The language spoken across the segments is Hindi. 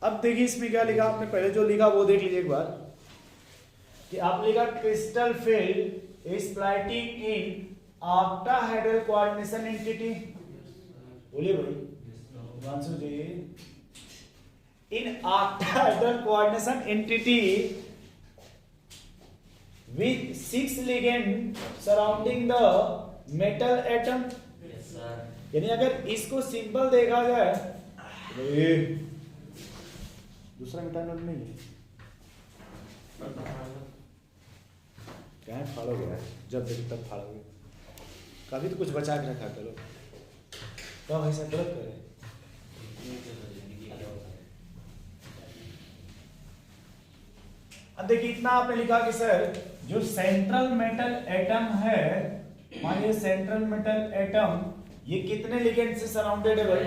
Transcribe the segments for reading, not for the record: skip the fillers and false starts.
अब देखिए इसमें क्या लिखा आपने, पहले जो लिखा वो देख लीजिए एक बार कि आप लिखा crystal field is splitting in octahedral coordination entity. बोलिए भाई आंसर जी, in octahedral coordination entity with 6 ligand surrounding the metal atom। Yes sir। यानी अगर इसको सिंपल देखा जाए तो ये दूसरा मेटानॉल नहीं है, क्या फाड़ोगे यार, जब देखो तब फाड़ोगे, कभी तो कुछ बचा के रखा करो, तो ऐसा गलत करे। अब देखिए इतना आपने लिखा कि सर जो सेंट्रल मेटल एटम है, मान लीजिए सेंट्रल मेटल एटम ये कितने लिगेंड से सराउंडेड है भाई?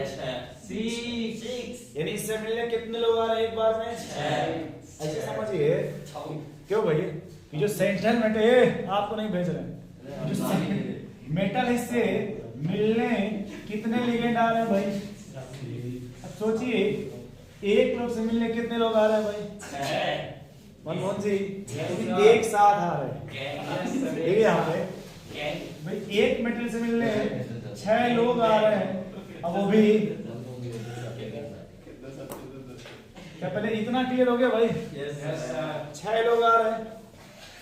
6। यानी इससे मिलने कितने लोग आ रहे हैं एक बार में? 6। ऐसे समझिए क्यों भाई कि जो सेंट्रल मेटल, आपको नहीं भेज रहे हैं, जो मेटल इससे मिलने कितने लिगेंड आ रहे हैं भाई? अब सोचिए एक लोग से मिलने कितने लोग आ रहे हैं भाई? मनमोहन जी एक साथ आ रहे हैं, देखिए यहाँ पे भाई एक मेटल से मिलने 6 लोग आ रहे हैं। अब वो भी क्या पहले इतना क्लियर हो गया भाई? 6 लोग आ रहे हैं।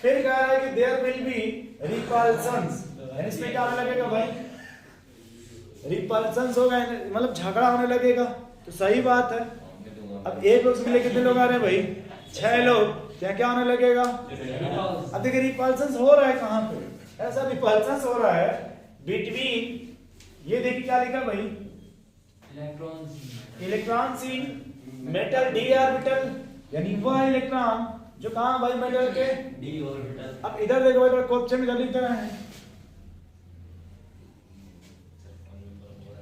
फिर कह रहा है कि देयर विल बी रिपल्सन्स, इसमें क्या होने लगेगा भाई? रिपल्सन्स होगा, मतलब झगड़ा होने लगेगा, तो सही बात है। अब एक लोग से मिले कितने लोग आ रहे हैं भाई? 6 लोग, क्या क्या होने लगेगा? अब देखिए रिपल्सन्स हो रहा है कहां पे? ऐसा रिपल्सन्स हो रहा है बिटवीन, ये देखिए क्या लिखा भाई? Electrons in metal D orbital, यानी वह इलेक्ट्रॉन जो कहां भाई मेटल के डी ऑर्बिटल। अब इधर देखो भाई, क्वेश्चन इधर लिख रहे हैं,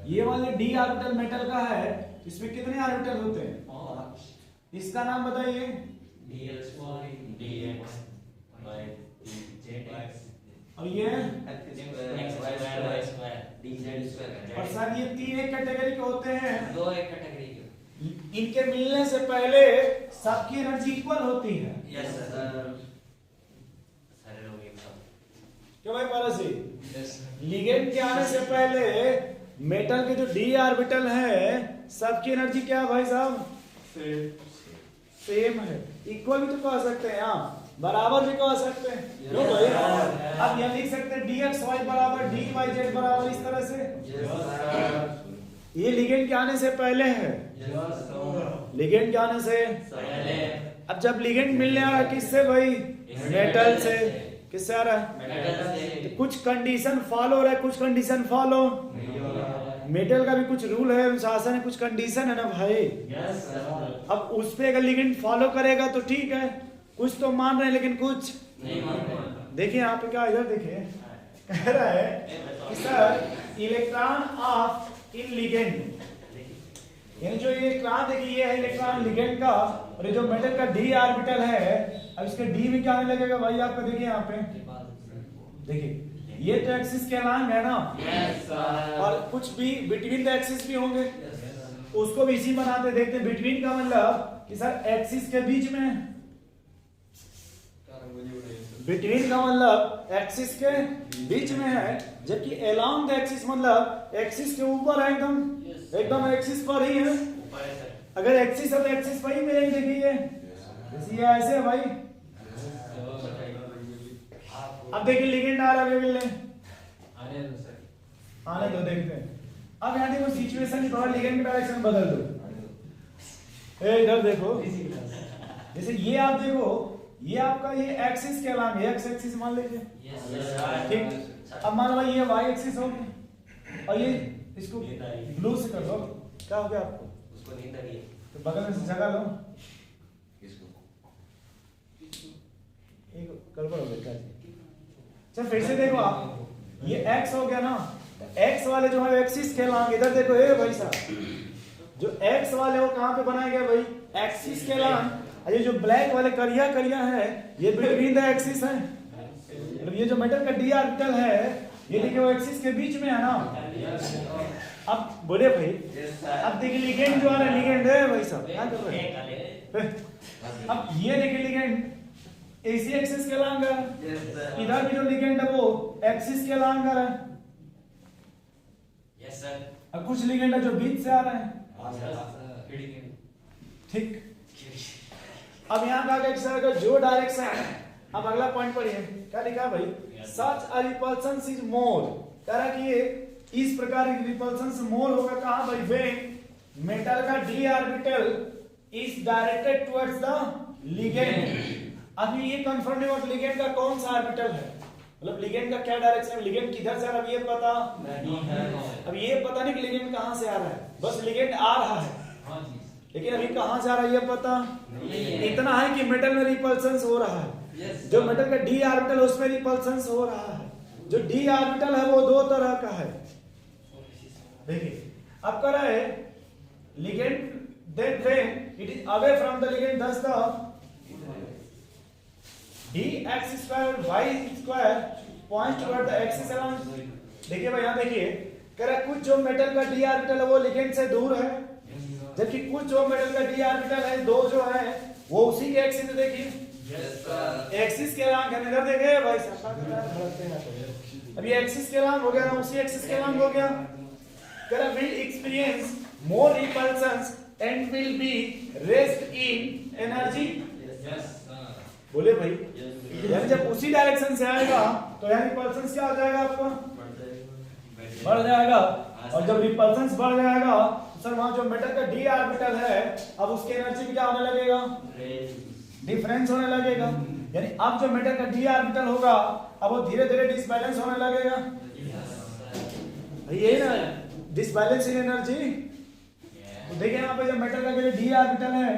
ये वाले डी ऑर्बिटल मेटल का है, इसमें कितने ऑर्बिटल होते हैं? इसका नाम बताइए। और ये और सर ये 3 एक कैटेगरी के होते हैं, 2 एक कैटेगरी के। इनके मिलने से पहले सबकी एनर्जी इक्वल होती है। Yes sir. सारे लोग एक साथ। क्यों भाई पारसी? लिगेंड के आने से पहले मेटल के जो डी ऑर्बिटल है सबकी एनर्जी क्या है भाई साहब? सेम है। इक्वल भी तो कह सकते हैं, हाँ बराबर भी कह सकते हैं, क्यों भाई? अब यह लिख सकते हैं dxy बराबर dyz बराबर इस तरह से। ये लिगेंड के आने से पहले है, लिगेंड के आने से पहले। अब जब लिगेंड मिलने आ रहा है किससे भाई? मेटल से। किससे आ रहा है? मेटल से। तो कुछ कंडीशन फॉलो हो रहा है, कुछ कंडीशन फॉलो, मेटल का भी कुछ रूल है, अनुशासन है, कुछ कंडीशन है ना भाई? Yes sir. अब उस पे अगर लिगेंड फॉलो करेगा तो ठीक है, कुछ तो मान रहे हैं लेकिन कुछ नहीं मान रहे। देखिए यहाँ पे क्या, इधर देखिए कह रहा है कि sir electron of in ligand, यानी जो ये इलेक्ट्रॉन देखिए ये है इलेक्ट्रॉन लिगेंड का, और ये जो मेटल का डी ऑर्बिटल है, अब इसके डी में क्या आने लगेगा भाई? आपको देखिए यहाँ पे, देखिए ये तो एक्सिस के अलॉन्ग है ना? Yes sir. और कुछ भी बिटवीन द एक्सिस भी होंगे, उसको भी इसी बनाते देखते। बिटवीन का मतलब कि सर एक्सिस के बीच में, बिटवीन का मतलब एक्सिस के बीच में है, जबकि अलोंग द एक्सिस मतलब एक्सिस के ऊपर है, एकदम एक्सिस पर ही है। अगर एक्सिस है तो एक्सिस पर ही मिलेंगे। देखिए ये ऐसे है भाई। अब देखिए लिगेंड आ रहा है मिलने, आने दो देखते हैं। अब यहाँ देखो सिचुएशन थोड़ा लिगेंड का डायरेक्शन बदल दो। इधर देखो, जैसे ये आप देखो, ये आपका ये एक्सिस के अलावा एक्स एक्सिस मान लीजिए, ठीक। अब मान लो भाई ये वाई एक्सिस हो गया, और ये इसको ब्लू से कर दो, क्या हो गया आपको? उसको नहीं करिए तो बगल में से जगह लो, एक गड़बड़ हो गया। चल फिर से देखो आप, ये x हो गया ना, x वाले जो है एक्सिस के अलावा, इधर देखो ए भाई साहब, जो x वाले वो कहां पे बनाया गया भाई? एक्सिस के अलावा। ये जो ब्लैक वाले करिया करिया है ये बिटवीन द एक्सिस है। मतलब ये जो मेटल का डी ऑर्बिटल है ये देखिए वो एक्सिस के बीच में है ना। अब बोले भाई, अब देखिए लिगेंड जो आ रहा है, लिगेंड है भाई साहब, क्या कर रहे हैं? अब ये देखिए लिगेंड इसी एक्सिस के अलॉन्ग है, इधर भी जो लिगेंड है वो एक्सिस के अलॉन्ग है। Yes sir. अब कुछ लिगेंड है जो बीच से आ रहे हैं, ठीक। अब यहाँ का एक्सर का जो डायरेक्शन है, अब अगला पॉइंट पढ़िए, क्या लिखा है भाई? सच अ रिपल्शन इज मोर, कह रहा कि ये इस प्रकार की रिपल्शन मोर होगा कहां भाई? व्हेन मेटल का D orbital is directed towards the ligand. अब ये कंफर्म नहीं हुआ लिगेंड का कौन सा ऑर्बिटल है, मतलब लिगेंड का क्या डायरेक्शन है, लिगेंड किधर से आ रहा है, अब ये पता अब ये पता नहीं कि लिगेंड कहां से आ रहा है, बस लिगेंड आ रहा है, लेकिन अभी कहां से आ रहा है ये पता इतना है कि मेटल में रिपल्शन हो रहा है। जो मेटल का डी ऑर्बिटल उसमें रिपल्शन हो रहा है। जो डी ऑर्बिटल है वो दो तरह का है, देखिए अब कह रहा है ligand then when it is away from the ligand thus the dx² y² point toward the axis along। देखिए भाई यहां देखिए कह रहा है कुछ जो मेटल का डी ऑर्बिटल है वो लिगेंड से दूर है, जबकि कुछ जो मेटल का डी ऑर्बिटल है दो जो है वो उसी के एक्सिस में, देखिए एक्सिस के अलॉन्ग है, इधर देखिए भाई साहब, अभी एक्सिस के अलॉन्ग हो गया ना, उसी एक्सिस के अलॉन्ग हो गया। कह रहा will experience more repulsions and will be raised in energy। बोले भाई यानी जब उसी डायरेक्शन से आएगा तो यानी रिपल्शन क्या हो जाएगा आपका? बढ़ जाएगा। और जब रिपल्शन बढ़ जाएगा तो सर वहां जो मेटल का डी ऑर्बिटल है अब उसकी एनर्जी क्या होने लगेगा? डिफरेंस होने लगेगा। यानी अब जो मेटल का डी ऑर्बिटल होगा अब वो धीरे धीरे डिसबैलेंस होने लगेगा, यही ना डिसबैलेंस इन एनर्जी। तो देखिए यहाँ पे जब मेटल का डी ऑर्बिटल है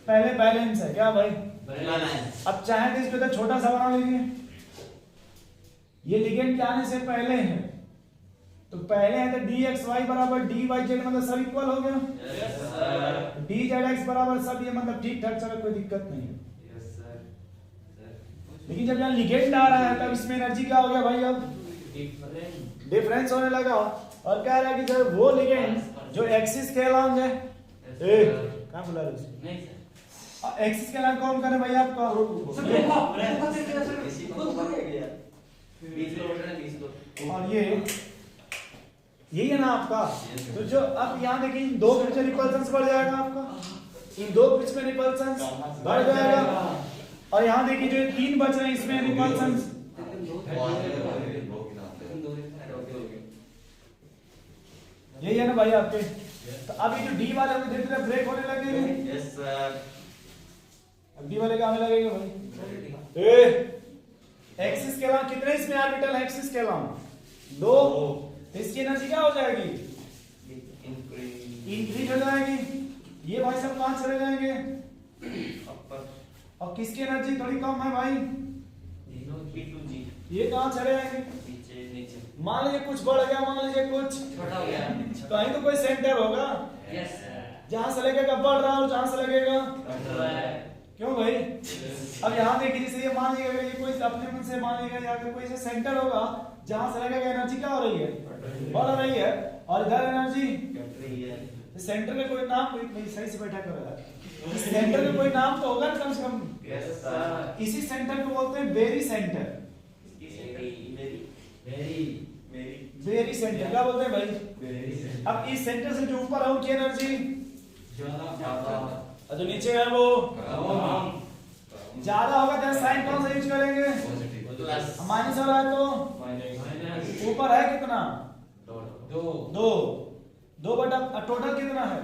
पहले बैलेंस है क्या भाई? अब चाहे तो इसको छोटा सा बना लीजिए, ये लिगेंड के आने से पहले है तो पहले है तो dxy बराबर dyz मतलब सब इक्वल हो गया, dzx बराबर सब, ये मतलब ठीक ठाक चलो कोई दिक्कत नहीं है। लेकिन जब यहाँ लिगेंड आ रहा है तब इसमें एनर्जी क्या हो गया भाई? अब डिफरेंस होने लगा और कह रहा है कि जब वो लिगेंड जो एक्सिस के अलॉन्ग है, क्या बोला रहे एक्सिस के अलॉन्ग कौन करे भाई आपका? और ये यही है ना आपका। तो जो अब यहाँ देखिए इन दो बीच में रिपल्शन बढ़ जाएगा आपका, इन दो बीच में रिपल्शन बढ़ जाएगा, और यहाँ देखिए जो तीन बच रहे हैं इसमें रिपल्शन यही है ना भाई आपके। तो अब ये जो डी वाले धीरे धीरे ब्रेक होने लगेंगे। अब डी वाले क्या होने लगेंगे भाई? एक्सिस के अलावा कितने इसमें ऑर्बिटल है? एक्सिस के अलावा दो, तो इसकी एनर्जी क्या हो जाएगी? इंक्रीज हो जाएगी। ये भाई सब कहां चले जाएंगे? और किसकी एनर्जी थोड़ी कम है भाई? ये कहां चले जाएंगे? मान लीजिए कुछ बढ़ गया, मान लीजिए कुछ छोटा हो गया, कहीं तो कोई सेंटर होगा जहां से लगेगा बढ़ रहा और जहां से लगेगा क्यों भाई? अब यहाँ देखिए जैसे ये मान लीजिए ये कोई अपने मन से मान लीजिए या फिर कोई ऐसा सेंटर होगा जहां से लगेगा एनर्जी क्या हो रही है? बढ़ रही है, और इधर एनर्जी घट रही है। सेंटर में कोई नाम, कोई सही से बैठा कर इस सेंटर में कोई नाम तो होगा ना कम से कम। इसी सेंटर को बोलते हैं बेरी सेंटर। बेरी सेंटर क्या बोलते हैं भाई? अब इस सेंटर से जो ऊपर है उनकी एनर्जी जो नीचे है वो ज्यादा होगा, तो साइन कौन सा यूज करेंगे? माइनस हो रहा है तो ऊपर है कितना? दो बटा टोटल कितना है?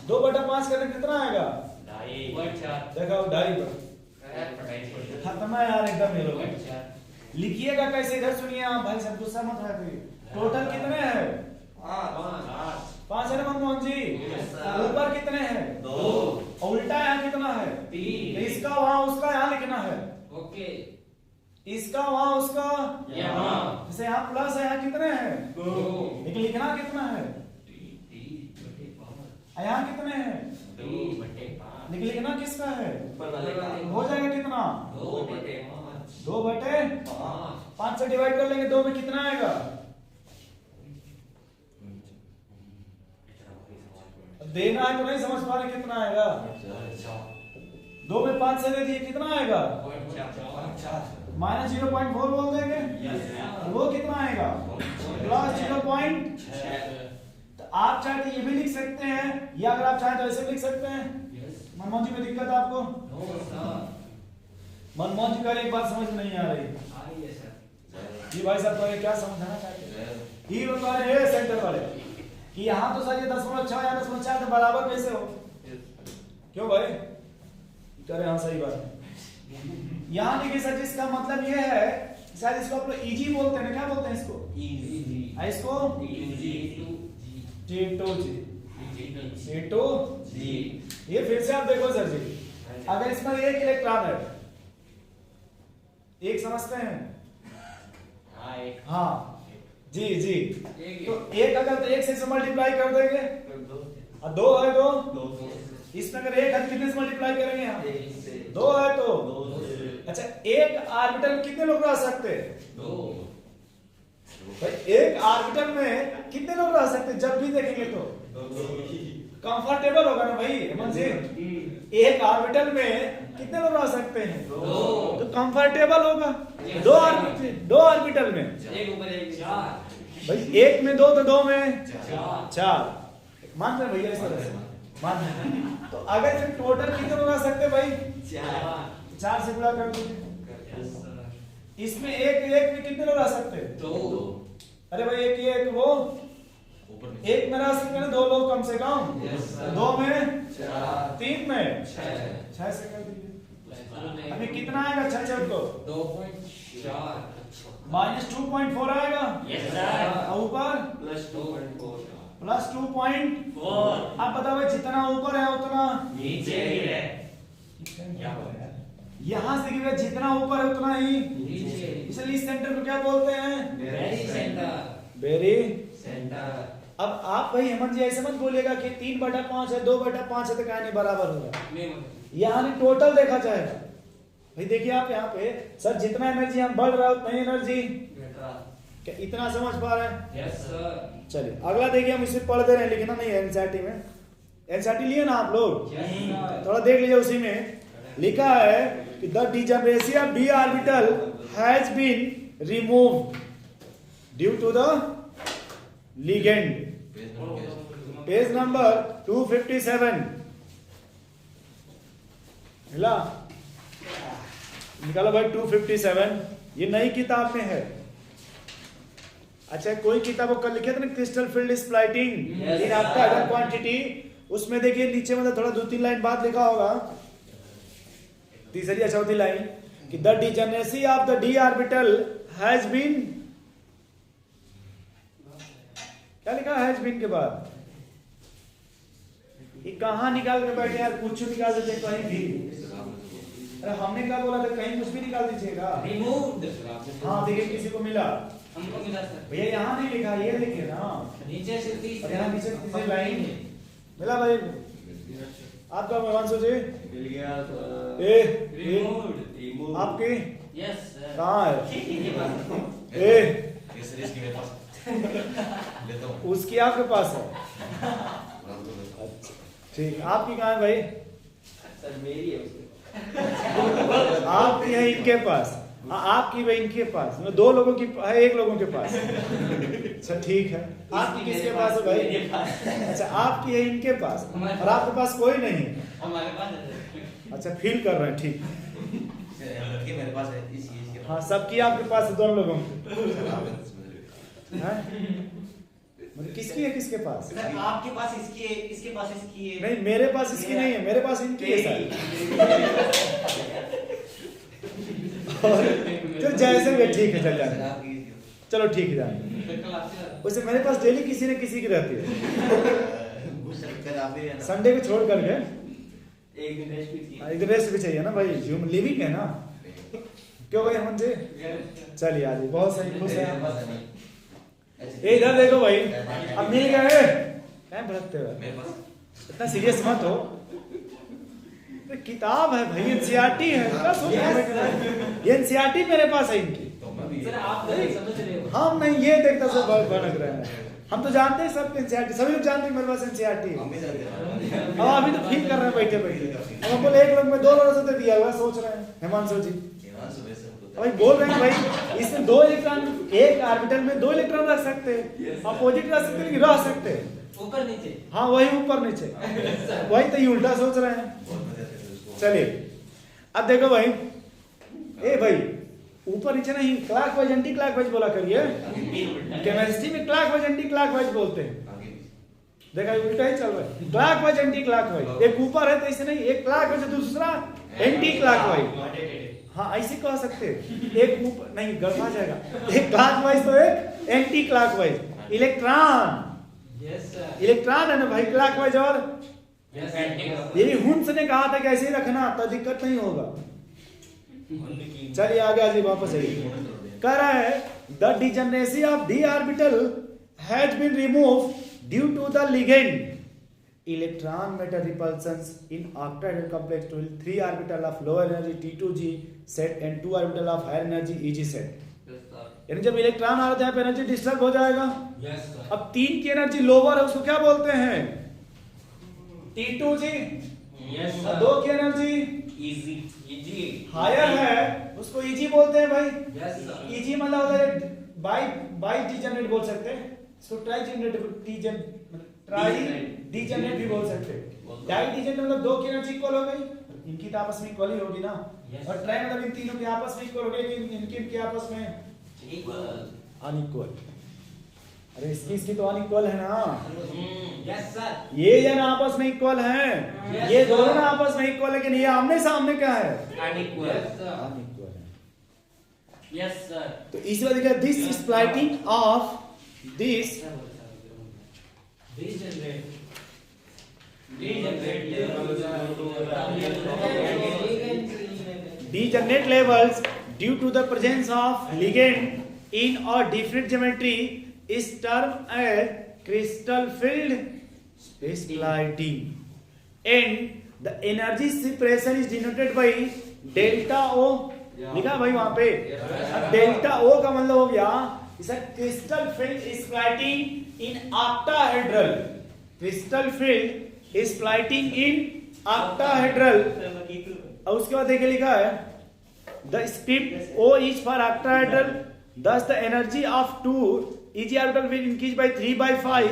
2/5 करने कितना आएगा? देखो 2.5 खत्म है यार एकदम। ये लोग लिखिएगा कैसे, इधर सुनिए आप भाई सब गुस्सा मत है। टोटल कितने हैं? 5 है ना मनमोहन जी? ऊपर कितने हैं? 2। उल्टा यहाँ कितना है? 3। इसका वहां उसका यहाँ लिखना है। ओके, इसका वहां उसका यहाँ, जैसे यहाँ प्लस है, यहाँ कितने हैं? 2। लेकिन लिखना कितना है? यहाँ कितने हैं? 2/5। लेकिन लिखना किसका है? हो जाएगा कितना? 2/5। 2/5 से डिवाइड कर लेंगे, 2 में कितना आएगा? देना है तो नहीं समझ पा रहे कितना आएगा? 2 में 5 से दे दिए, कितना आएगा? माइनस 0.4 बोल देंगे, वो कितना आएगा? प्लस 0.6। तो आप चाहे तो ये भी लिख सकते हैं, या अगर आप चाहे तो ऐसे लिख सकते हैं। मनमोहन जी में दिक्कत है आपको? मनमोहन जी का एक बात समझ नहीं आ रही जी भाई साहब, तो क्या समझाना चाहते हैं? ये बता रहे हैं सेंटर वाले कि यहाँ तो सर ये 0.6 या 0.4 तो बराबर कैसे हो? क्यों भाई? कह रहे हाँ सही बात है। यहाँ देखिए सर, जिसका मतलब ये है, शायद इसको आप लोग इजी बोलते हैं ना, क्या बोलते हैं इसको? इसको G2G। ये फिर से आप देखो सर जी, अगर इसमें एक इलेक्ट्रॉन है, एक समझते हैं? हाँ जी जी, तो एक अगर तो एक से मल्टीप्लाई कर देंगे, और 2 है तो इसमें अगर एक है कितने से मल्टीप्लाई करेंगे हम? 2 है तो अच्छा, एक ऑर्बिटल कितने लोग रह सकते हैं? 2। भाई एक ऑर्बिटल में कितने लोग रह सकते हैं? जब भी देखेंगे तो कंफर्टेबल होगा ना भाई हेमंत जी? एक ऑर्बिटल में कितने लोग रह सकते हैं? 2। तो कंफर्टेबल होगा। 2 ऑर्बिटल में भाई, एक में 2 तो 2 में 4 मान रहे भैया, इस तरह से मान रहे। तो अगर फिर टोटल कितने लोग रह सकते हैं भाई? 4 से गुणा कर दीजिए। इसमें एक में कितने लोग रह सकते हैं? 2। अरे भाई एक वो एक में रह सकते हैं ना 2 लोग कम से कम। 2 में 4, 3 में 6 से कर दीजिए। अभी कितना आएगा? 6 को 2.4 माइनस 2.4 आएगा। और ऊपर प्लस 2.4। अब बताओ जितना ऊपर है उतना नीचे ही है। यहाँ से देखिए जितना ऊपर है उतना ही नीचे, इसलिए इस सेंटर को क्या बोलते हैं? Barycentre. अब आप भाई हेमंत जी ऐसे मत बोलिएगा कि 3/5 है 2/5 है तो क्या नहीं बराबर होगा। यहाँ नहीं टोटल देखा जाएगा भाई। देखिए आप यहाँ पे सर जितना एनर्जी हम बढ़ रहा है उतना एनर्जी क्या इतना समझ पा रहे हैं? Yes sir. चलिए अगला देखिए, हम इसे पढ़ दे रहे हैं, लिखना नहीं है एनसीईआरटी में। एनसीईआरटी लिए ना आप लोग? थोड़ा देख लीजिए, उसी में लिखा है कि the degeneracy of d orbital has been removed due to the ligand. Page number 257 मिला? निकालो भाई 257, ये नई किताब में है। अच्छा कोई किताब को कल लिखे थे ना, crystal field splitting in after quantity, उसमें देखिए नीचे मतलब थोड़ा 2-3 लाइन बाद लिखा होगा, तीसरी या चौथी लाइन कि the degeneracy of the d orbital has been, क्या लिखा हैज बीन के बाद? ये कहां निकाल के बैठे यार, कुछ निकाल देते कहीं भी। अरे हमने क्या बोला था, कहीं कुछ भी निकाल दीजिएगा। रिमूव्ड। हाँ देखिए किसी को मिला, हमको मिला सर। भैया यहाँ नहीं लिखा, ये लिखे ना नीचे से 30, और यहाँ नीचे तीसरी लाइन मिला भाई। आपका हिमांशु जी मिल गया तो रिमूव्ड आपके? Yes sir. कहाँ है? उसकी आपके पास है? ठीक, आपकी कहाँ है भाई? सर मेरी है। आपकी है इनके पास, आपकी भाई इनके पास, 2 लोगों की है, 1 लोगों के पास। अच्छा ठीक है, आपकी किसके पास है भाई? अच्छा आपकी है इनके पास, और आपके पास कोई नहीं? हमारे पास। अच्छा फील कर रहे हैं, ठीक मेरे पास है। हाँ सबकी आपके पास है, 2 लोगों मतलब किसकी है किसके पास? आपके पास इसकी है, इसके पास इसकी है। नहीं मेरे पास इसकी नहीं है, मेरे पास इनकी है सर। तो जैसे भी ठीक है, चल जाए, चलो ठीक है जाए। वैसे मेरे पास डेली किसी न किसी की रहती है, संडे को छोड़ करके। एक दिन रेस्ट भी चाहिए ना भाई, ह्यूमन लिविंग है ना। क्यों भाई हेमंत जी? चलिए आज बहुत सही, खुश है। इधर देखो भाई, अब मिल गए। क्या भड़कते हो, इतना सीरियस मत हो। किताब है भाई, एनसीईआरटी है, क्या सोच रहे हो? ये एनसीईआरटी मेरे पास है इनकी। सर आप नहीं समझ रहे हो। हम नहीं ये देखता सब भनक रहे हैं, हम तो जानते हैं सब एनसीईआरटी, सभी लोग जानते हैं मेरे पास एनसीईआरटी है। अब अभी तो फील कर रहे हैं बैठे बैठे, अब हम बोले एक लोग में 2 लोगों से तो दिया हुआ सोच रहे हैं हिमांशु जी। भाई बोल रहे हैं भाई इसमें 2 इलेक्ट्रॉन, एक ऑर्बिटल में 2 इलेक्ट्रॉन रख सकते हैं, अपोजिट रख सकते हैं, रह सकते हैं ऊपर नीचे। हाँ वही ऊपर नीचे, वही तो ये उल्टा सोच रहे हैं। चलिए अब देखो भाई, ए भाई ऊपर नीचे नहीं, क्लॉकवाइज एंटी क्लॉकवाइज बोला करिए। केमिस्ट्री में क्लॉकवाइज एंटी क्लॉकवाइज बोलते हैं। देखा उल्टा ही चल रहा है, क्लॉकवाइज एंटी क्लॉकवाइज, एक ऊपर है तो इसे नहीं, एक क्लॉकवाइज दूसरा एंटी क्लॉकवाइज। हाँ ऐसे कह सकते हैं, एक ऊपर नहीं गड़बड़ा जाएगा, एक क्लॉकवाइज तो एक एंटी क्लॉकवाइज। इलेक्ट्रॉन, इलेक्ट्रॉन है ना भाई क्लॉकवाइज, और यही हुंस ने कहा था कि ऐसे ही रखना तो दिक्कत नहीं होगा। चलिए आगे आगे वापस आइए, कह रहा है the degeneracy of D orbital has been remove due to the ligand electron metal repulsions in octahedral complex to 3 orbital of lower energy T2G set and 2 orbital of higher energy EG set. यानी जब इलेक्ट्रॉन आ रहा है पे एनर्जी डिस्टर्ब हो जाएगा। अब 3 की एनर्जी लोअर है, उसको क्या बोलते हैं? T2G। और 2 की एनर्जी हायर है, उसको EG बोलते हैं भाई। EG मतलब होता है बाई डीजेनरेट बोल सकते हैं, इसको ट्राई डीजेनरेट भी बोल सकते हैं। डाई डीजेनरेट मतलब 2 की एनर्जी इक्वल हो गई, इनकी तो आपस में इक्वल ही होगी ना। और ट्राई मतलब इन तीनों के आपस में इक्वल हो गई, इनके आपस में अनइक्वल। अरे इसकी तो अनइक्वल है ना। Yes sir. ये ना आपस में इक्वल है, ये दोनों ना आपस में इक्वल, लेकिन ये आमने सामने क्या है? अनइक्वल। अनइक्वल है। Yes sir. तो इस वजह से this splitting of this degenerate levels due to the presence of ligand in or different geometry is termed as crystal field splitting, and the energy separation is denoted by delta O। लिखा भाई वहां पे, अब डेल्टा O का मतलब हो गया crystal field splitting in octahedral, crystal field splitting in octahedral. और उसके बाद देखिए लिखा है the script O is for octahedral, thus the energy of 2 EG orbital will increase by 3/5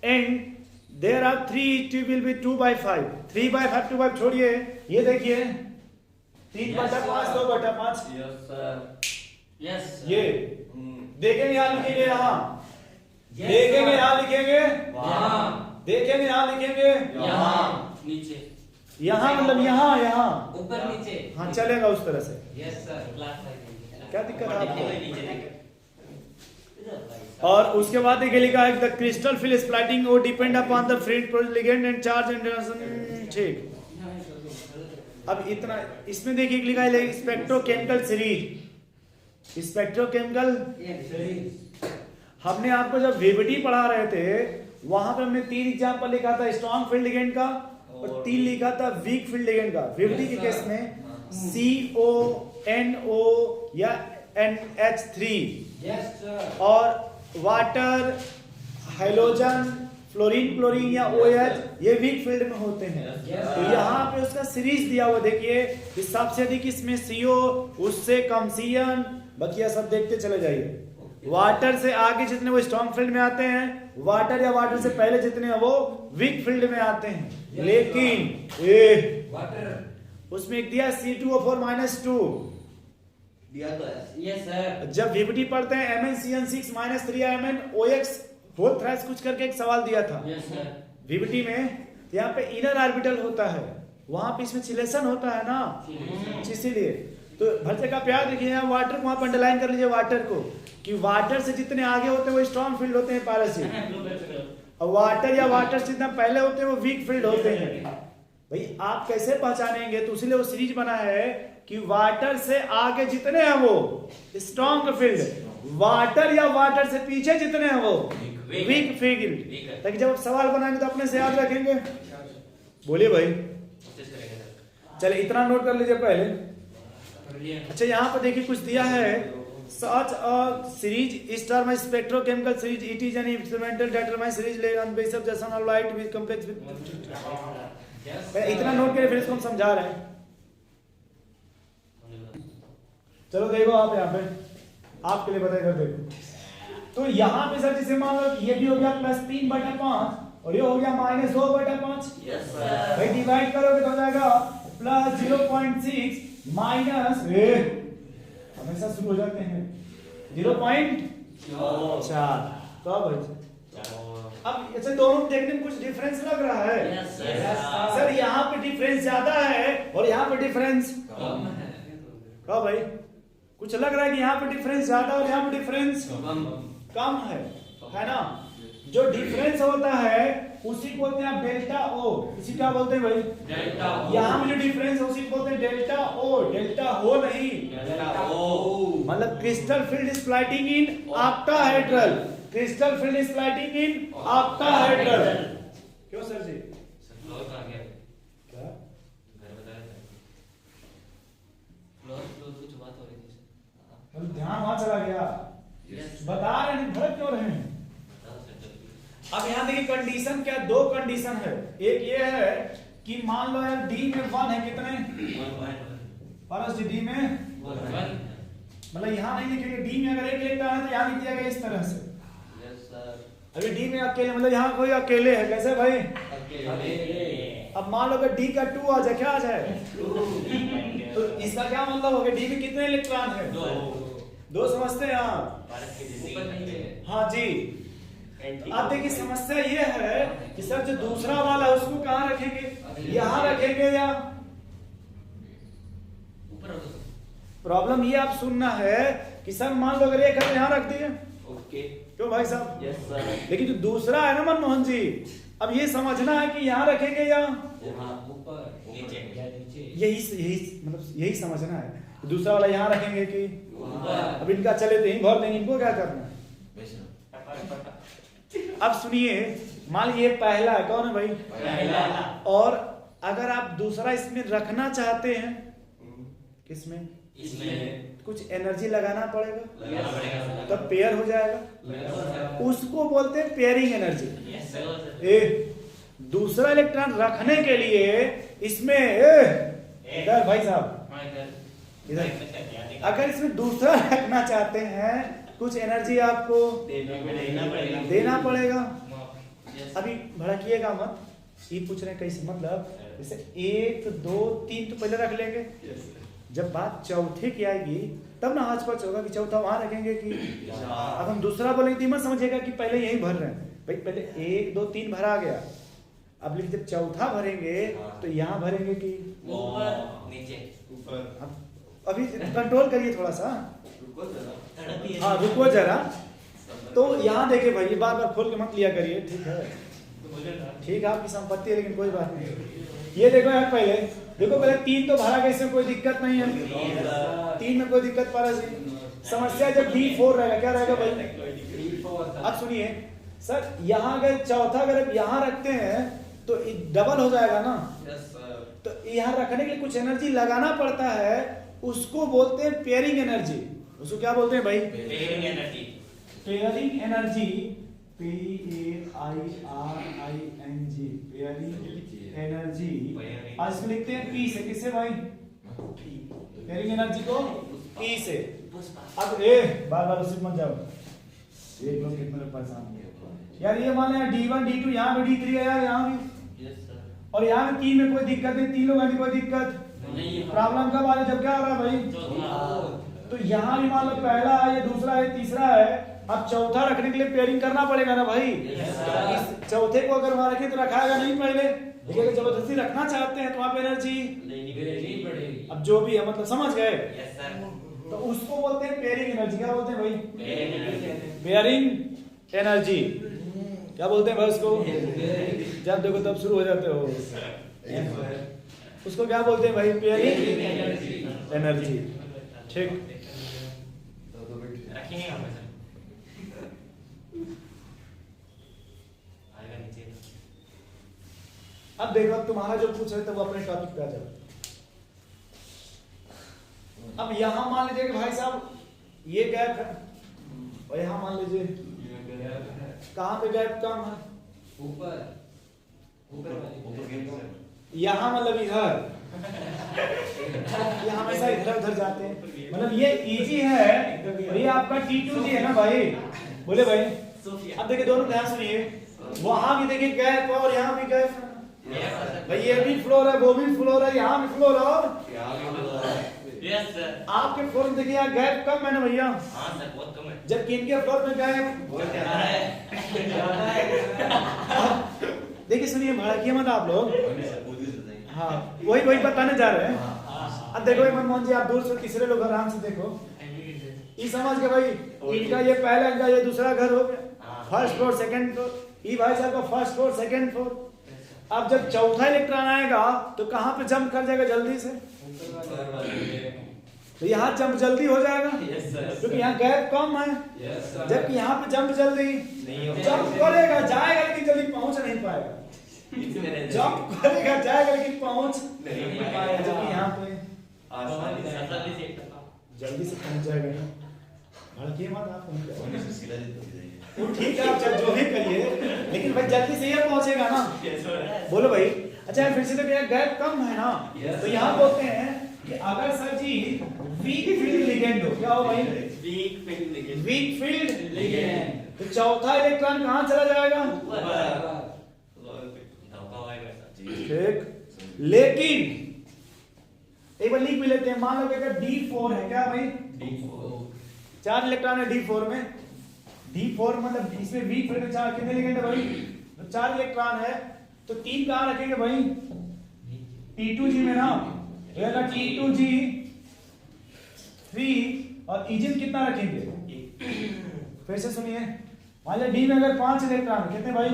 and there are 3 ET will be 2/5। 3/5 2/5 छोड़िए, ये देखिए 3/5 2/5। Yes sir. यस ये देखेंगे यहाँ लिखेंगे, यहाँ देखेंगे, यहाँ लिखेंगे, वहाँ देखेंगे, यहाँ लिखेंगे, यहाँ नीचे, यहाँ मतलब यहाँ यहाँ ऊपर नीचे। हाँ चलेगा उस तरह से। Yes sir. क्या दिक्कत है आपको? और उसके बाद देखिए लिखा है द क्रिस्टल फील्ड स्प्लाइटिंग वो depend upon the free ligand and charge and ठीक। अब इतना इसमें देखिए लिखा है स्पेक्ट्रोकेमिकल सीरीज, स्पेक्ट्रोकेमिकल। हमने आपको जब वीबीटी पढ़ा रहे थे वहां पे हमने 3 एग्जांपल लिखा था स्ट्रॉन्ग फील्ड लिगेंड का और 3 लिखा था वीक फील्ड लिगेंड का। वीबीटी के केस में CONO या NH3 और वाटर, हाइड्रोजन, फ्लोरीन, क्लोरीन या OH ये वीक फील्ड में होते हैं। तो यहाँ पे उसका सीरीज दिया हुआ देखिए, सबसे अधिक इसमें CO, उससे कम CN, बाकी सब देखते चले जाइए। वाटर से आगे जितने वो स्ट्रॉन्ग फील्ड में आते हैं, वाटर या वाटर से पहले जितने हैं वो वीक फील्ड में आते हैं। लेकिन वाटर उसमें एक दिया C2O4-2 दिया तो है। Yes sir. जब वीबीटी पढ़ते हैं MnCN6 -3MnOX होल थ्राइस कुछ करके एक सवाल दिया था। Yes sir. वीबीटी में यहाँ पे इनर ऑर्बिटल होता है, वहां पे इसमें चिलेशन होता है ना, इसीलिए तो भरते का प्यार देखिए यहाँ वाटर को वहां पर अंडरलाइन कर लीजिए वाटर को, कि वाटर से जितने आगे होते हैं वो स्ट्रॉन्ग फील्ड होते हैं पैरासिट, और वाटर या वाटर से जितना पहले होते हैं वो वीक फील्ड होते हैं। भाई आप कैसे पहचानेंगे? तो इसलिए वो सीरीज बना है कि वाटर से आगे जितने हैं वो स्ट्रॉन्ग फील्ड, वाटर या वाटर से पीछे जितने हैं वो वीक फील्ड। ताकि जब आप सवाल बनाएंगे तो अपने से याद रखेंगे। बोलिए भाई। चलिए इतना नोट कर लीजिए पहले। अच्छा यहाँ पर देखिए कुछ दिया है, such a series star my spectrochemical series, it is an experimental determined series laid on base of Jason or light with complex with इतना नोट करिए, फिर इसको हम समझा रहे हैं। चलो देखो आप यहाँ पे, आपके लिए बताइए इधर देखो। तो यहाँ पे सर जैसे मान लो ये भी हो गया +3/5 और ये हो गया -2/5। भाई डिवाइड करोगे तो हो जाएगा +0.6 माइनस हमेशा शुरू हो जाते हैं 0.4। तो अब ऐसे दोनों देखने में कुछ डिफरेंस लग रहा है। सर यहाँ पे डिफरेंस ज्यादा है और यहाँ पे डिफरेंस कम है। कहा भाई कुछ लग रहा है कि यहाँ पे डिफरेंस ज्यादा और यहाँ पे डिफरेंस कम है ना। जो डिफरेंस होता है उसी को बोलते हैं आप डेल्टा ओ। इसी क्या बोलते हैं भाई? डेल्टा ओ। यहाँ में जो डिफरेंस है उसी को बोलते हैं डेल्टा ओ। डेल्टा हो नहीं, डेल्टा ओ मतलब crystal field splitting in octahedral. Crystal field splitting in octahedral. क्यों सर जी? फ्लोर कहाँ गया? क्या घर बता रहे थे? फ्लोर कुछ बात हो रही थी, ध्यान वहां चला गया। बता रहे नहीं, भड़क क्यों रहे हैं? अब यहाँ देखिए कंडीशन क्या, दो कंडीशन है। एक ये है कि मान लो यार डी में 1 है, कितने परस डी में 1, मतलब यहाँ नहीं लिखेंगे। डी में अगर एक इलेक्ट्रॉन है तो यहाँ लिख दिया गया इस तरह से। अभी डी में अकेले मतलब यहाँ कोई अकेले है, कैसे भाई? अकेले। अब मान लो अगर डी का 2 आ जाए, क्या आ जाए? तो इसका क्या मतलब हो गया? डी में कितने इलेक्ट्रॉन है? 2 समझते हैं आप? हाँ जी। अब देखिए समस्या ये है कि सर जो दूसरा वाला है उसको कहाँ रखेंगे? यहाँ रखेंगे या ऊपर? प्रॉब्लम ये आप सुनना है कि सर मान लो अगर एक है तो यहाँ रख दिए, ओके क्यों भाई साहब? Yes sir. लेकिन जो दूसरा है ना मनमोहन जी, अब ये समझना है कि यहाँ रखेंगे या ऊपर नीचे। यही मतलब यही समझना है। दूसरा वाला यहाँ रखेंगे कि अब इनका चले तो यही भर देंगे, इनको क्या करना है? अब सुनिए, मान लीजिए पहला है, कौन है भाई? पहला। और अगर आप दूसरा इसमें रखना चाहते हैं, किसमें? इसमें कुछ एनर्जी लगाना पड़ेगा, तब पेयर हो जाएगा। उसको बोलते हैं पेयरिंग एनर्जी। दूसरा इलेक्ट्रॉन रखने के लिए इसमें इधर भाई साहब इधर, अगर इसमें दूसरा रखना चाहते हैं कुछ एनर्जी आपको देना पड़ेगा। अभी भड़किएगा मत, ये पूछ रहे कैसे, मतलब जैसे 1 2 3 तो पहले रख लेंगे, जब बात चौथे की आएगी तब ना हाथ पाँच होगा कि चौथा वहां रखेंगे कि अब हम दूसरा बोलेंगे तो मत समझेगा कि पहले यही भर रहे हैं भाई। पहले 1 2 3 भरा गया, अब लेकिन जब चौथा भरेंगे तो यहाँ भरेंगे कि ऊपर नीचे ऊपर। अभी कंट्रोल करिए थोड़ा सा, हाँ रुको जरा। तो यहाँ देखिए भाई, ये बार बार खोल के मत लिया करिए, ठीक है? ठीक है आपकी संपत्ति है, लेकिन कोई बात नहीं। ये देखो यार पहले देखो, पहले 3 तो भरा गया, इसमें कोई दिक्कत नहीं है। 3 में कोई दिक्कत पा रही समस्या जब D4 रहेगा, क्या रहेगा भाई? अब सुनिए सर, यहाँ अगर चौथा अगर यहाँ रखते हैं तो डबल हो जाएगा ना। तो यहाँ रखने के लिए कुछ एनर्जी लगाना पड़ता है, उसको बोलते हैं पेयरिंग एनर्जी। उसको क्या बोलते हैं भाई? Pairing energy. Pairing energy, PAIRING, pairing energy. आज इसको लिखते हैं P से, किससे भाई? पेयरिंग एनर्जी को P से। अब बार बार उसी मत जाओ, एक लोग कितने परेशान हो यार। ये मान लिया D1 D2, यहाँ भी D3 है यार, यहाँ भी और यहाँ में 3 में कोई दिक्कत नहीं, 3 लोग में कोई दिक्कत नहीं। प्रॉब्लम कब आ रहा है? जब क्या हो रहा है भाई? तो यहाँ भी मान लो पहला है, ये दूसरा है, तीसरा है। अब चौथा रखने के लिए पेयरिंग करना पड़ेगा ना भाई। इस चौथे को अगर वहां रखे तो रखाएगा नहीं पहले, लेकिन अगर जबरदस्ती रखना चाहते हैं तो वहां पे एनर्जी लेनी पड़ेगी। अब जो भी है मतलब समझ गए? तो उसको बोलते हैं पेयरिंग एनर्जी। क्या बोलते हैं भाई? Pairing energy. क्या बोलते हैं भाई उसको? जब देखो तब शुरू हो जाते हो। उसको क्या बोलते हैं भाई? Pairing energy. ठीक, अब देखो तुम्हारा जो पूछ रहे थे वो अपने टॉपिक पे आ जाओ। अब यहाँ मान लीजिए कि भाई साहब ये गैप है और यहाँ मान लीजिए कहाँ पे गैप कम है, ऊपर यहाँ मतलब इधर ये हमेशा इधर उधर जाते हैं, मतलब ये इजी है और ये आपका T2G है ना भाई, बोले भाई। अब देखिए दोनों ध्यान सुनिए, वहां भी देखिए गैप है और यहाँ भी गैप है भाई, ये भी फ्लोर है वो भी फ्लोर है, यहाँ भी फ्लोर है और यस सर। आपके फ्लोर में देखिए यहाँ गैप कम है ना भैया, हाँ सर बहुत कम है। जबकि इनके फ्लोर में गैप बहुत ज्यादा है। देखिए सुनिए भड़किए मत आप लोग, हाँ वही बताने जा रहे हैं। अब देखो मनमोहन जी आप दूर से तीसरे लोग आराम से देखो, ये समझ के भाई इनका ये पहला इनका ये दूसरा घर हो गया, फर्स्ट फ्लोर सेकंड फ्लोर, ये भाई साहब का फर्स्ट फ्लोर सेकंड फ्लोर। अब जब चौथा इलेक्ट्रॉन आएगा तो कहाँ पे जंप कर जाएगा जल्दी से, तो यहाँ जंप जल्दी हो जाएगा क्योंकि यहाँ गैप कम है, जबकि यहाँ पे जंप जल्दी जंप करेगा जाएगा लेकिन जल्दी पहुंच नहीं पाएगा, जंप करेगा जाएगा लेकिन पहुंच नहीं पाएगा, जबकि यहाँ पे जल्दी से पहुंच जाएगा। भड़किए मत आप, वो ठीक है आप चाहे जो भी करिए लेकिन भाई जल्दी से ये पहुंचेगा ना, बोलो भाई। अच्छा फिर से देखिए गैप कम है ना, तो यहाँ बोलते हैं कि अगर सर जी वीक फील्ड लिगेंड हो, क्या हो भाई वीक फील्ड लिगेंड, तो चौथा इलेक्ट्रॉन कहाँ चला जाएगा, ठीक। लेकिन एक बार लिख भी लेते हैं, मान लो कि अगर D4 है, क्या भाई चार इलेक्ट्रॉन है D4 में, D4 मतलब इसमें वीक फील्ड चार कितने लिगेंड है भाई, तो चार इलेक्ट्रॉन है, तो तीन कहाँ रखेंगे भाई T2G में ना, तो T2G 3 और इजिन कितना रखेंगे, फिर से सुनिए, मान लो D में अगर 5 इलेक्ट्रॉन कितने भाई,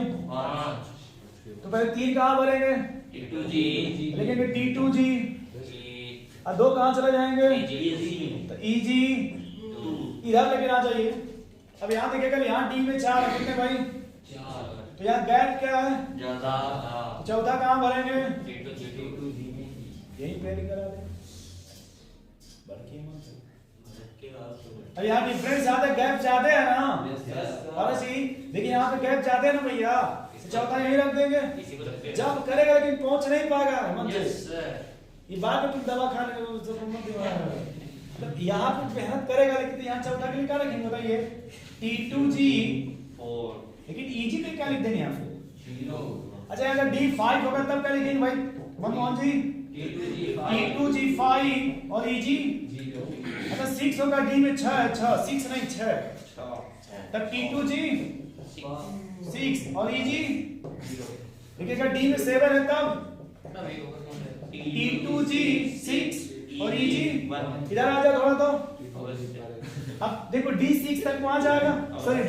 तो पहले तीन कहाँ भरेंगे लिखेंगे T2G और दो कहाँ चले जाएंगे, तो EG इधर लेके आ जाइए। अब यहाँ देखिएगा यहाँ D में 4 कितने भाई, तो यहाँ गैप क्या है, चौथा कहाँ भरेंगे, यही पहले करा दे। अब यहाँ डिफरेंस ज्यादा गैप ज्यादा है ना, और देखिए यहाँ पे गैप ज्यादा है ना भैया, चौथा यही रख देंगे, जब करेगा लेकिन पहुंच नहीं पाएगा, ये बाद में तुम दवा खाने मतलब यहाँ पे मेहनत करेगा लेकिन यहाँ चौथा के लिए क्या रखेंगे बताइए, T2G 4, लेकिन EG पे क्या लिख देंगे यहाँ पे, अच्छा अगर D5 होगा तब क्या लिखेंगे भाई मनमोहन जी, T2G5 और EG, अच्छा 6 होगा D में 6 नहीं 6, तब T2G 6 और EG देखिएगा D में 7 है तब T2G 6 और EG इधर आ जाए थोड़ा, तो अब देखो D6 तक वहां जाएगा, सॉरी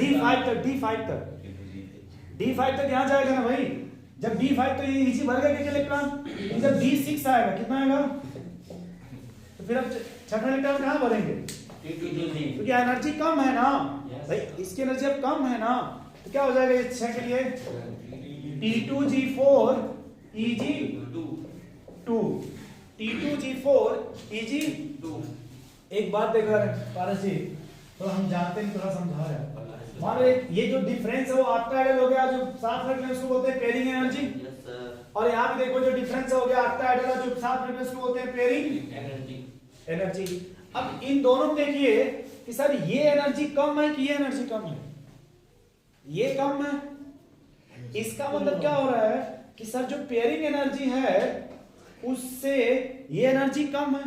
D5 तक यहाँ जाएगा ना भाई, जब D5 तो ये EG भर गया कितने इलेक्ट्रॉन, जब D6 आएगा कितना आएगा, तो फिर अब छठा इलेक्ट्रॉन कहाँ भरेंगे, क्योंकि एनर्जी कम है ना भाई, इसकी एनर्जी अब कम है ना, तो क्या हो जाएगा इस 6 के लिए T2G4 EG 2, T2G4 EG 2। एक बात देखो पारस जी, तो हम जानते नहीं थोड़ा समझा रहे हैं, मान लो ये जो डिफरेंस है वो ऑक्टाहेड्रल हो गया, जो साथ रखने उसको बोलते हैं पेयरिंग एनर्जी, और यहाँ भी देखो जो डिफरेंस हो गया ऑक्टाहेड्रल जो साथ रखने उसको बोलते हैं पेयरिंग एनर्जी। अब इन दोनों में देखिए कि सर ये एनर्जी कम है कि ये एनर्जी कम है, ये कम है, इसका मतलब क्या हो रहा है कि सर जो पेयरिंग एनर्जी है उससे ये एनर्जी कम है।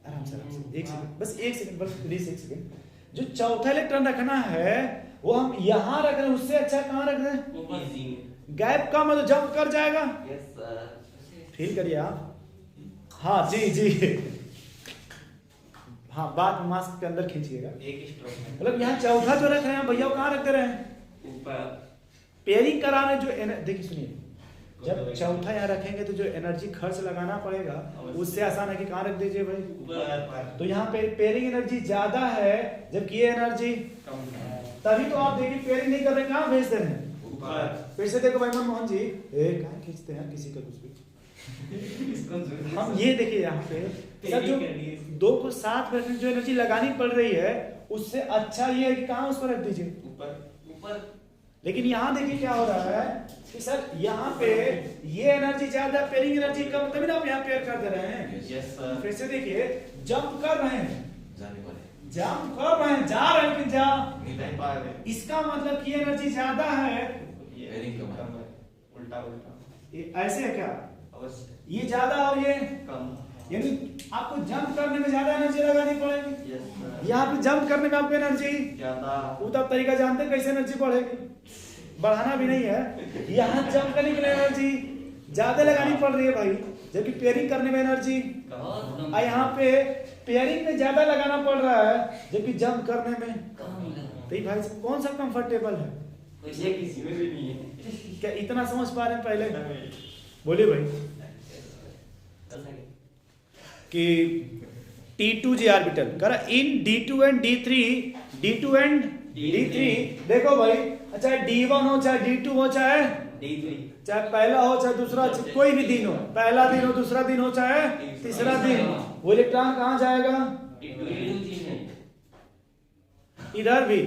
आराम से एक सेकंड, बस एक सेकंड, बस प्लीज एक सेकंड, जो चौथा इलेक्ट्रॉन रखना है वो हम यहां रख रहे हैं, उससे अच्छा कहां रख रहे हैं, गैप कम है तो जंप कर जाएगा, फील करिए आप, हाँ जी हाँ बात मास्क के अंदर खींचिएगा, मतलब यहाँ चौथा जो रख रहे हैं भैया कहाँ रख दे रहे हैं, पेयरिंग कराने जो देखिए सुनिए, जब चौथा यहाँ रखेंगे तो जो एनर्जी खर्च लगाना पड़ेगा उससे आसान है कि कहाँ रख दीजिए भाई, तो यहाँ पे पेयरिंग एनर्जी ज्यादा है जबकि ये एनर्जी कम है, तभी तो आप देखिए पेयरिंग नहीं कर रहे, कहाँ भेज दे रहे हैं, फिर से देखो भाई मनमोहन जी, कहाँ खींचते हैं किसी का कुछ भी, हम ये देखिए यहाँ पे सर जो दो को साथ में रखने जो एनर्जी लगानी पड़ रही है उससे अच्छा ये है कि कहाँ उसको रख दीजिए ऊपर। लेकिन यहाँ देखिए क्या हो रहा है कि सर यहाँ पे ये एनर्जी ज्यादा पेयरिंग एनर्जी कम तभी ना आप यहाँ पेयर कर दे रहे हैं। Yes sir. फिर से देखिए जंप कर रहे हैं जाने वाले। जंप कर रहे हैं जा रहे हैं कि जा नहीं पा रहे। इसका मतलब कि एनर्जी ज्यादा है पेयरिंग कम है। उल्टा। ये ऐसे है क्या अवश्य। ये ज्यादा और ये कम। यानी आपको जंप करने में ज्यादा एनर्जी लगानी पड़ेगी। Yes sir. यहाँ पे जंप करने में आपको एनर्जी ज्यादा। वो तो आप तरीका जानते हैं कैसे एनर्जी बढ़ेगी बढ़ाना भी नहीं है। यहाँ जंप करने के लिए एनर्जी ज्यादा लगानी पड़ रही है भाई जबकि पेयरिंग करने में एनर्जी कम। यहाँ पे पेयरिंग में ज्यादा लगाना पड़ रहा है जबकि जंप करने में तो भाई कौन सा कंफर्टेबल है ये किसी में भी नहीं है। क्या इतना समझ पा रहे हैं पहले बोलिए भाई कि T2G ऑर्बिटल करा इन D2 and D2 and D3 देखो भाई अच्छा D1 हो चाहे D2 हो चाहे चाहे पहला हो चाहे दूसरा कोई भी दिन हो पहला दिन हो दूसरा दिन हो चाहे तीसरा दिन वो इलेक्ट्रॉन कहाँ जाएगा इधर भी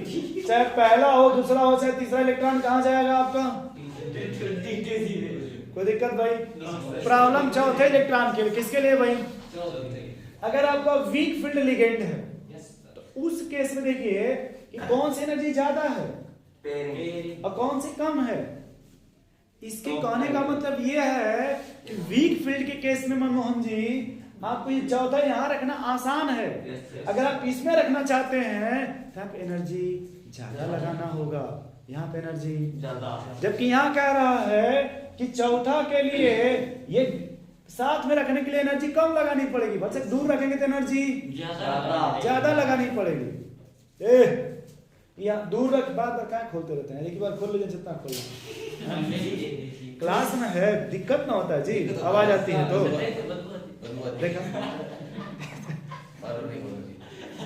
चाहे पहला हो दूसरा हो चाहे तीसरा इलेक्ट्रॉन कहाँ जाएगा आपका कोई दिक्कत भाई प्रॉब्लम चौथे इलेक्ट्रॉन के लिए किसके लिए भाई अगर आपका वीक फील्ड लिगेंड है तो उस केस में देखिए कि कौन सी एनर्जी ज्यादा है और कौन सी कम है। इसके कहने का मतलब ये है कि वीक फील्ड के केस में मनमोहन जी आपको ये चौथा यहाँ रखना आसान है। अगर आप इसमें रखना चाहते हैं तो आप एनर्जी ज्यादा लगाना होगा यहाँ पे एनर्जी ज्यादा। जबकि यहाँ कह रहा है कि चौथा के लिए ये साथ में रखने के लिए एनर्जी कम लगानी पड़ेगी बस दूर रखेंगे तो एनर्जी ज्यादा लगानी पड़ेगी। या दूर रख बार क्या खोलते रहते हैं एक बार खोल लीजिए जितना खोल क्लास में है दिक्कत ना होता है जी आवाज आती है तो देखा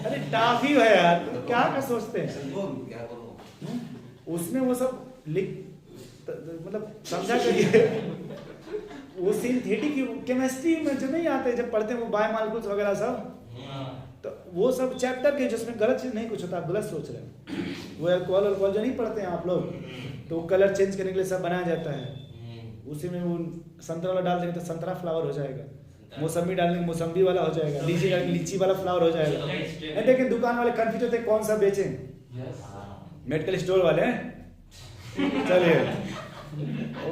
अरे टाफी है यार क्या क्या सोचते हैं उसमें वो सब लिख मतलब समझा करिए वो सिंथेटिक केमिस्ट्री में जो नहीं आते जब पढ़ते हैं वो बायोमॉलिक्यूल्स वगैरह सब तो वो सब चैप्टर के जिसमें गलत चीज नहीं कुछ होता आप गलत सोच रहे हैं वो अल्कोहल जो नहीं पढ़ते हैं आप लोग तो कलर चेंज करने के लिए सब बनाया जाता है उसी में वो संतरा वाला डाल देंगे तो संतरा फ्लावर हो जाएगा मौसमी डालेंगे मौसमी वाला हो जाएगा लीची डालेंगे लीची वाला फ्लावर हो जाएगा। लेकिन दुकान वाले कंफ्यूज होते कौन सा बेचें मेडिकल स्टोर वाले हैं। चलिए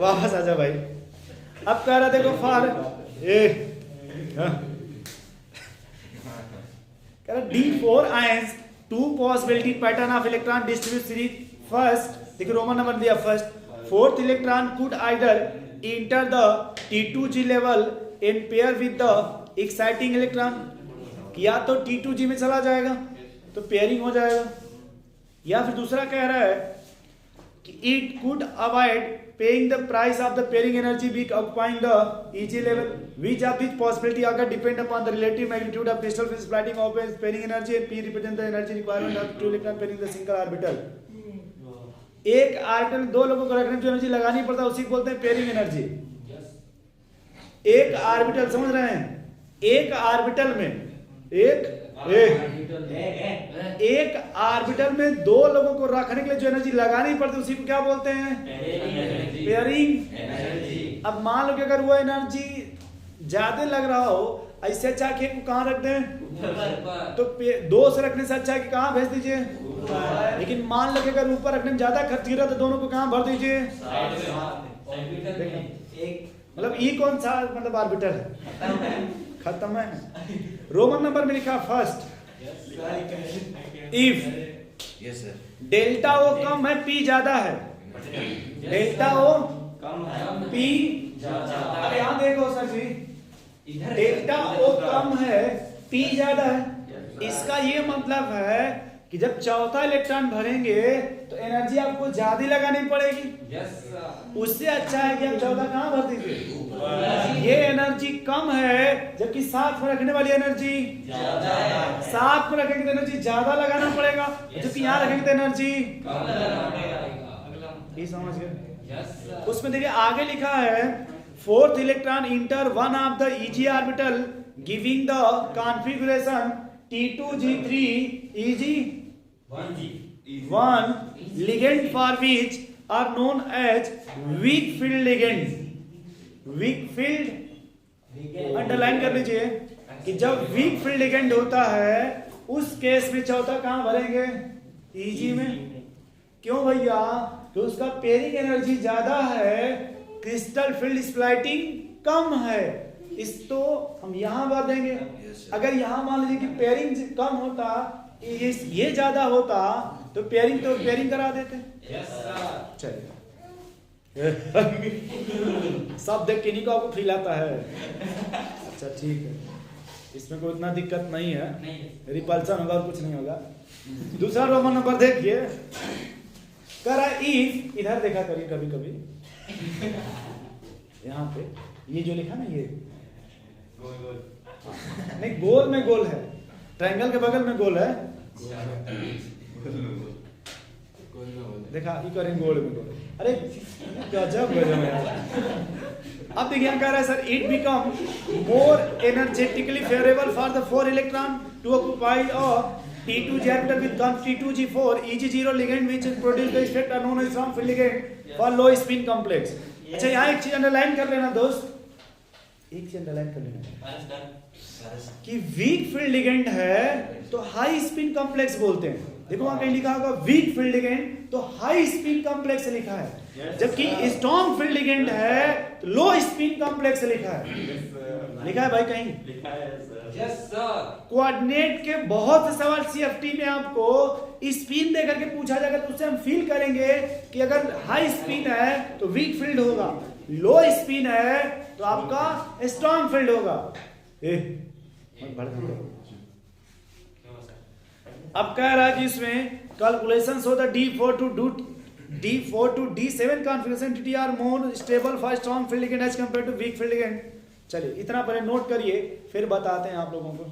वापस आजा भाई अब कह रहा देखो फार D4 ions two possibility pattern of electron distribution series first देखिए रोमन नंबर दिया first fourth electron could either enter the T2G level in pair with the exciting electron या तो T2G में चला जाएगा तो पेयरिंग हो जाएगा या फिर दूसरा कह रहा है कि it could avoid paying the price of the pairing energy by occupying the EG level. Which of these possibility अगर depend upon the relative magnitude of crystal field splitting of pairing energy and P represent the energy requirement of two electron pairing the single orbital. एक ऑर्बिटल दो लोगों को रखने में जो एनर्जी लगानी पड़ता है उसी को बोलते हैं पेयरिंग एनर्जी। एक ऑर्बिटल समझ रहे हैं एक ऑर्बिटल में एक ऑर्बिटल में दो लोगों को रखने के लिए जो एनर्जी लगानी पड़ती है उसी को क्या बोलते हैं पेयरिंग। अब मान लो कि अगर वो एनर्जी ज्यादा लग रहा हो ऐसे अच्छा कि को कहाँ रख दें तो दो से रखने से अच्छा है कि कहाँ भेज दीजिए लेकिन मान लो कि अगर ऊपर रखने में ज्यादा खर्च गिरा तो दोनों को कहाँ भर दीजिए मतलब ई कौन सा मतलब ऑर्बिटल है खत्म है। रोमन नंबर में लिखा फर्स्ट इफ डेल्टा ओ कम है पी ज्यादा है डेल्टा ओ कम है पी अब यहाँ देखो सर जी डेल्टा ओ कम है पी ज्यादा है इसका ये मतलब है कि जब चौथा इलेक्ट्रॉन भरेंगे तो एनर्जी आपको ज्यादा लगानी पड़ेगी उससे अच्छा है कि आप चौथा कहाँ भर दीजिए ये एनर्जी कम है जबकि साथ में रखने वाली एनर्जी साथ में रखेंगे तो एनर्जी ज्यादा लगाना पड़ेगा जबकि यहाँ रखेंगे तो एनर्जी ये समझ गए। उसमें देखिए आगे लिखा है fourth electron enter one of the Eg orbital giving the configuration T2G3 Eg1 ligand for which are known as weak field ligand. weak field underline कर लीजिए कि जब वीक फील्ड लिगेंड होता है उस केस में चौथा कहां भरेंगे? Eg में। क्यों भैया? तो उसका पेयरिंग एनर्जी ज्यादा है, क्रिस्टल फील्ड स्प्लाइटिंग कम है। इस तो हम यहां भर देंगे। अगर यहां मान लीजिए कि पेयरिंग कम होता, ये ज्यादा होता तो पेयरिंग करा देते। चलिए सब देख के नहीं को आपको फील आता है। अच्छा ठीक है, इसमें कोई इतना दिक्कत नहीं है, रिपल्सन होगा और कुछ नहीं होगा। दूसरा रोमन नंबर देखिए, करा इफ, इधर देखा करिए कभी कभी, यहाँ पे ये जो लिखा ना ये गोल नहीं, गोल में गोल है, ट्रायंगल के बगल में गोल है, देखा ये करें गोल में गोल। अरे गजब गजब यार। अब देखिए कह रहा है sir, it become more energetically favourable for the 4 electron to occupy a T2G orbital with T2G4 Eg0 ligand which produce the effect are known as strong field ligand for low spin complex। अच्छा यहाँ एक चीज अंडरलाइन कर लेना दोस्त, एक चीज अंडरलाइन कर लेना कि वीक फील्ड लिगेंड है तो हाई स्पिन कॉम्प्लेक्स बोलते हैं। देखो वहां कहीं लिखा होगा वीक फील्ड लिगेंड तो हाई स्पिन कॉम्प्लेक्स लिखा है, जबकि स्ट्रॉन्ग फील्ड लिगेंड है तो लो स्पिन कॉम्प्लेक्स लिखा है। लिखा है भाई कहीं? लिखा है सर। Yes sir. कोऑर्डिनेट के बहुत से सवाल सीएफटी में आपको स्पिन देकर के पूछा जाएगा तो उससे हम फील करेंगे कि अगर हाई स्पिन है तो वीक फील्ड होगा, लो स्पिन है तो आपका स्ट्रॉन्ग फील्ड होगा। अब कह रहा है कि इसमें कैलकुलेशंस हो the D4 to D7 configuration T are more stable for strong field ligand as compare to weak field ligand. चलिए इतना पहले नोट करिए, फिर बताते हैं आप लोगों को।